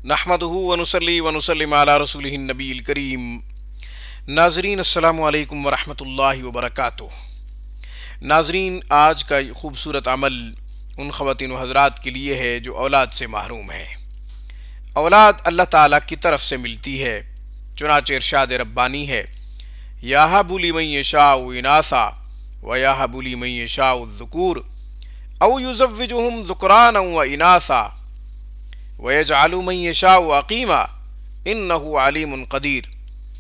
नहमदुहु व नुसल्ली व नुसल्लिम अला रसूलिहिन नबील करीम। नाज़रीन अस्सलामु अलैकुम व रहमतुल्लाहि व बरकातुहू। नाज़रीन, आज का खूबसूरत अमल उन ख़वातीन व हज़रात के लिए है जो औलाद से महरूम है। औलाद अल्लाह ताला की तरफ से मिलती है, चुनाचे इरशाद रब्बानी है, याहबु लिमन यशाउ इनासा व याहबु लिमन यशाउ ज़ुकूर औ युज़व्विजुहुम ज़ुकरानन व इनासा व यजअलु मन यशाउ अक़ीमा इन्नहु अलीमुन क़दीर।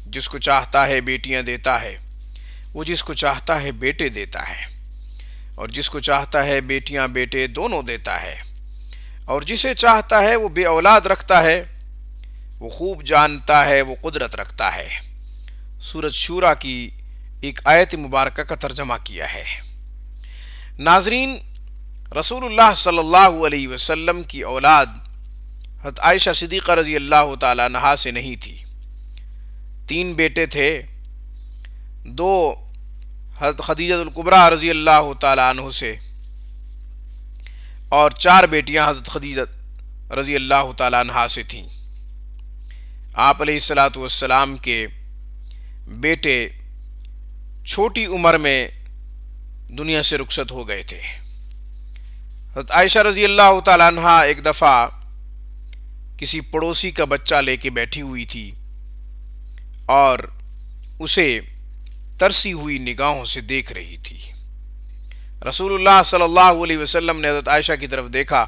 जिसको चाहता है बेटियां देता है, वो जिसको चाहता है बेटे देता है, और जिसको चाहता है बेटियां बेटे दोनों देता है, और जिसे चाहता है वो बे औलाद रखता है। वो खूब जानता है, वो कुदरत रखता है। सूरत शूरा की एक आयत मुबारक का तर्जमा किया है। नाज़रीन, रसूलुल्लाह सल्लल्लाहु अलैहि वसल्लम की औलाद हज़रत आयशा सिद्दीक़ा रज़ी अल्लाह ताला अन्हा से नहीं थी। 3 बेटे थे, 2 हज़रत खदीजतुल कुबरा रज़ी अल्लाह ताला अन्हु से, और 4 बेटियां हज़रत खदीजा रज़ी अल्लाह ताला अन्हा से थीं। आप अलैहिस्सलातु वस्सलाम के बेटे छोटी उम्र में दुनिया से रुखसत हो गए थे। हज़रत आयशा रज़ी अल्लाह ताला अन्हा एक दफ़ा किसी पड़ोसी का बच्चा लेके बैठी हुई थी और उसे तरसी हुई निगाहों से देख रही थी। रसूलुल्लाह सल्लल्लाहु अलैहि वसल्लम ने हज़रत आयशा की तरफ देखा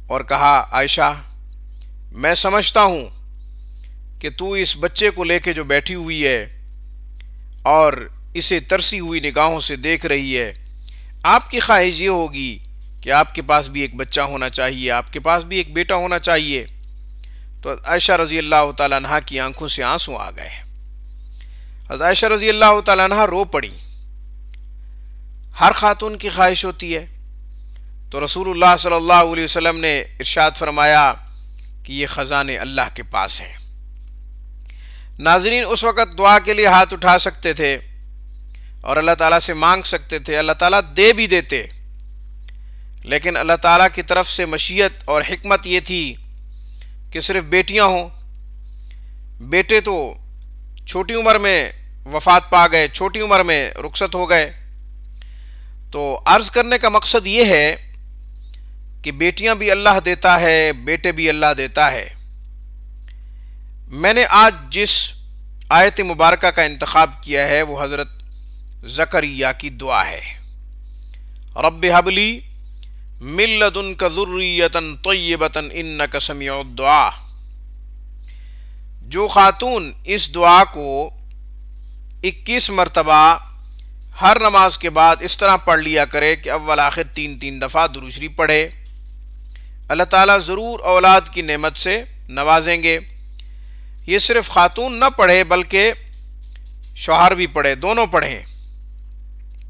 और कहा, आयशा, मैं समझता हूँ कि तू इस बच्चे को लेके जो बैठी हुई है और इसे तरसी हुई निगाहों से देख रही है, आपकी ख्वाहिश ये होगी कि आपके पास भी एक बच्चा होना चाहिए, आपके पास भी एक बेटा होना चाहिए। तो आयशा रज़ी अल्लाह ताला अन्हा की आंखों से आंसू आ गए। हज़रत आयशा रज़ी अल्लाह ताला अन्हा रो पड़ी। हर खातून की ख्वाहिश होती है। तो रसूलुल्लाह सल्लल्लाहु अलैहि वसल्लम ने इरशाद फरमाया कि ये ख़ज़ाने अल्लाह के पास है। नाज़रीन, उस वक़्त दुआ के लिए हाथ उठा सकते थे और अल्लाह ताला से मांग सकते थे, अल्लाह ताला दे भी देते, लेकिन अल्लाह ताला की तरफ से मशीयत और हिकमत ये थी कि सिर्फ बेटियां हों। बेटे तो छोटी उम्र में वफ़ात पा गए, छोटी उम्र में रुखसत हो गए। तो अर्ज़ करने का मकसद ये है कि बेटियां भी अल्लाह देता है, बेटे भी अल्लाह देता है। मैंने आज जिस आयत मुबारका का इंतखाब किया है वो हज़रत ज़करिया की दुआ है, रब्बि हबली मिन लदुनका ज़ुर्रियतन तय्यबतन इन्नका समीउद दुआ। जो खातून इस दुआ को 21 मरतबा हर नमाज के बाद इस तरह पढ़ लिया करे कि अव्वल आखिर 3-3 दफ़ा दुरूद शरीफ पढ़े, अल्लाह ताला ज़रूर औलाद की नेमत से नवाजेंगे। ये सिर्फ खातून न पढ़े बल्कि शौहर भी पढ़े, दोनों पढ़ें,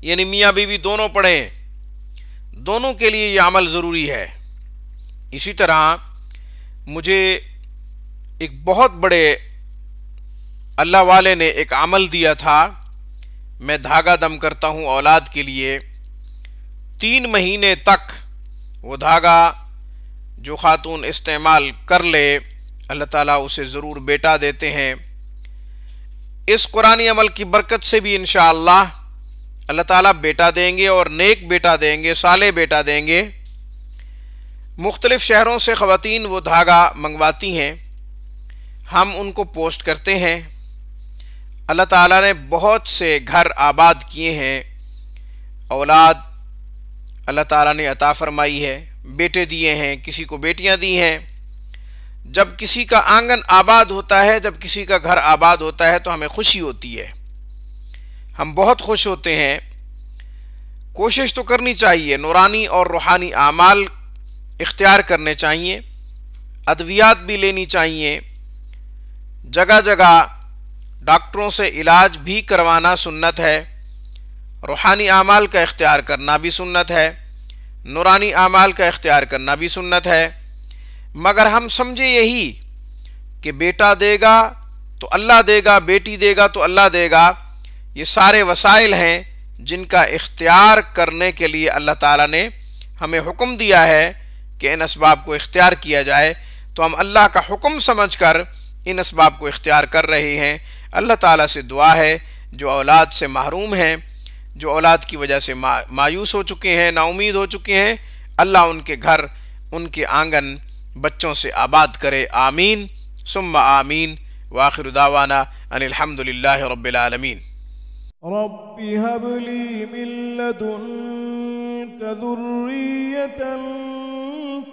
यानी मियाँ बीवी दोनों पढ़ें। दोनों के लिए ये अमल ज़रूरी है। इसी तरह मुझे एक बहुत बड़े अल्लाह वाले ने एक अमल दिया था। मैं धागा दम करता हूँ औलाद के लिए। 3 महीने तक वो धागा जो खातून इस्तेमाल कर ले, अल्लाह ताला उसे ज़रूर बेटा देते हैं। इस कुरानी अमल की बरकत से भी इंशाअल्लाह अल्लाह ताला बेटा देंगे और नेक बेटा देंगे, साले बेटा देंगे। मुख्तलिफ़ शहरों से ख़वातीन वो धागा मंगवाती हैं, हम उनको पोस्ट करते हैं। अल्लाह ताला ने बहुत से घर आबाद किए हैं, औलाद अल्लाह ताला ने अता फरमाई है, बेटे दिए हैं, किसी को बेटियां दी हैं। जब किसी का आंगन आबाद होता है, जब किसी का घर आबाद होता है तो हमें खुशी होती है, हम बहुत खुश होते हैं। कोशिश तो करनी चाहिए, नूरानी और रूहानी आमाल इख्तियार करने चाहिए, अद्वियात भी लेनी चाहिए, जगह जगह डॉक्टरों से इलाज भी करवाना सुन्नत है, रूहानी आमाल का इख्तियार करना भी सुन्नत है, नूरानी आमाल का इख्तियार करना भी सुन्नत है। मगर हम समझे यही कि बेटा देगा तो अल्लाह देगा, बेटी देगा तो अल्लाह देगा, ये सारे वसाइल हैं जिनका इख्तियार करने के लिए अल्लाह ताला ने हमें हुक्म दिया है कि इन असबाब को इख्तियार किया जाए تو ہم اللہ کا حکم سمجھ کر ان اسباب کو اختیار کر رہے ہیں۔ اللہ تعالیٰ سے دعا ہے جو اولاد سے محروم ہیں، جو اولاد کی وجہ سے مایوس ہو چکے ہیں، نا امید ہو چکے ہیں، اللہ ان کے گھر، ان کے آنگن بچوں سے آباد کرے، آمین ثم آمین۔ وآخر دعوانا ان الحمد للہ رب العالمین۔ رب هب لي من لدنك ذرية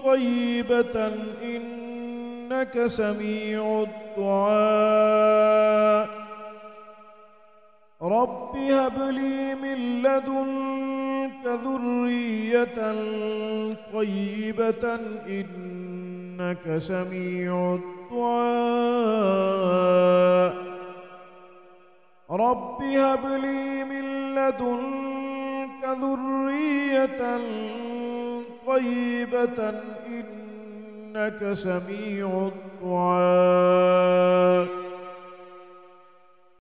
طيبة إنك سميع الدعاء رب هب لي من لدنك ذرية طيبة إنك سميع الدعاء رب هب لي من لدنك ذرية طيبة إنك سميع الدعاء